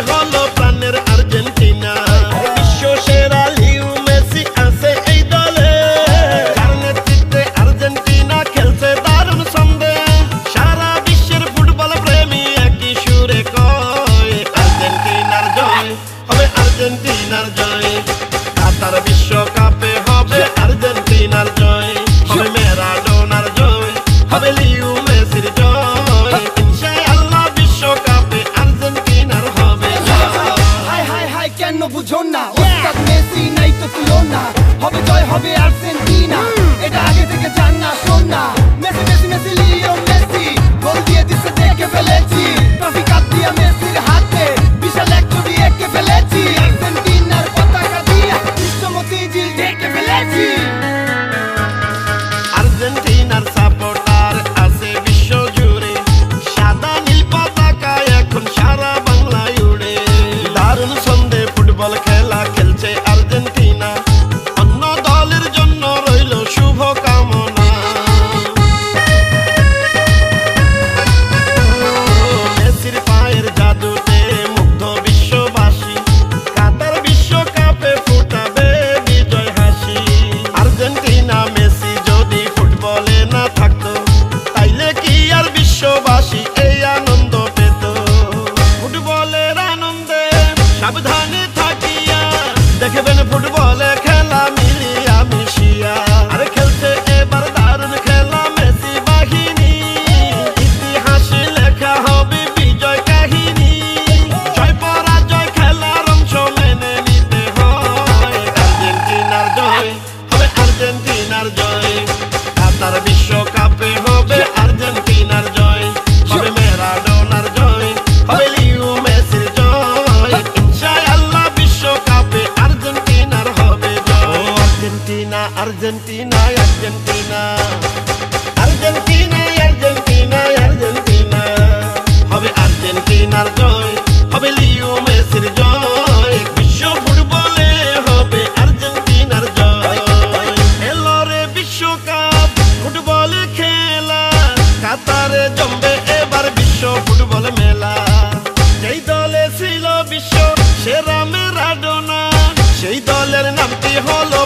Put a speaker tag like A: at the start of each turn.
A: হলো প্রাণের আর্জেন্টিনা। বিশ্ব সেরা লিও মেসি আছে এই দলে, যার নেতৃত্বে আর্জেন্টিনা খেলছে দারুণ ছন্দে। সারা বিশ্বের ফুটবল প্রেমী একই সুরে কয় আর্জেন্টিনার জয় হবে, আর্জেন্টিনার জয়। কাতার বিশ্বকাপে হবে আর্জেন্টিনার জয়, হবে ম্যারাডোনার জয়, হবে লিও মেসির জয়। ইনশাআল্লাহ বিশ্বকাপে আর্জেন্টিনার হবে জয়।
B: হাই হাই হাই কেন বুঝো না, ওস্তাদ মেসি নাই তো তুলনা। হবে জয় হবে আর্জেন্টিনা, এটা আগে থেকে জান না শোন না। Messi Messi Messi Leo Messi গোল দিয়ে দিছে দেখে ফেলেছি। ট্রফি কাপ দিয়া মেসির হাতে বিশাল এক ছবি এঁকে ফেলেছি। আর্জেন্টিনার পতাকা দিয়া বিশ্বমতি জিল ঢেকে ফেলেছি।
A: আর্জেন্টিনার সাপোর্টার আছে বিশ্ব জুড়ে, সাদা নীল পতাকা এখন সারা বাংলায় উড়ে। দারুণ ছন্দে ফুটবল খেলা খেলছে আর্জেন্টিনা, অন্য দলের জন্য রইল শুভ কামনা। মেসির পায়ের জাদুতে মুগ্ধ বিশ্ববাসী, কাতার বিশ্বকাপে ফুটাবে বিজয় হাসি। আর্জেন্টিনা মেসি যদি ফুটবলে না থাকতো, তাইলে কি আর বিশ্ববাসী এই আনন্দ পেত? ফুটবলের আনন্দে সাবধানে থাকিয়া দেখবেন ফুটবলে খেলা মিলিয়া মিশিয়া। আর খেলছে এবার দারুণ খেলা মেসি বাহিনী, ইতিহাসে লেখা হবে বিজয় কাহিনী। জয় পরাজয় খেলার অংশ মেনে নিতে হয়, আর্জেন্টিনার জয় হবে, আর্জেন্টিনার জয়। কাতার বিশ্বকাপে হবে আর্জেন্টিনার জয়, হবে ম্যারাডোনার জয়, হবে লিও মেসির জয়। ইনশাআল্লাহ বিশ্বকাপে আর্জেন্টিনার হবে জয়। Argentina Argentina Argentina, Argentina Argentina Argentina, হবে আর্জেন্টিনার জয়, হবে লিও মেসির জয়। বিশ্ব ফুটবলে হবে আর্জেন্টিনার জয়। এলো রে বিশ্বকাপ ফুটবল খেলা, কাতারে জমবে এবার বিশ্ব ফুটবল মেলা। যেই দলে ছিল বিশ্ব সেরা ম্যারাডোনা, সেই দলের নামটি হলো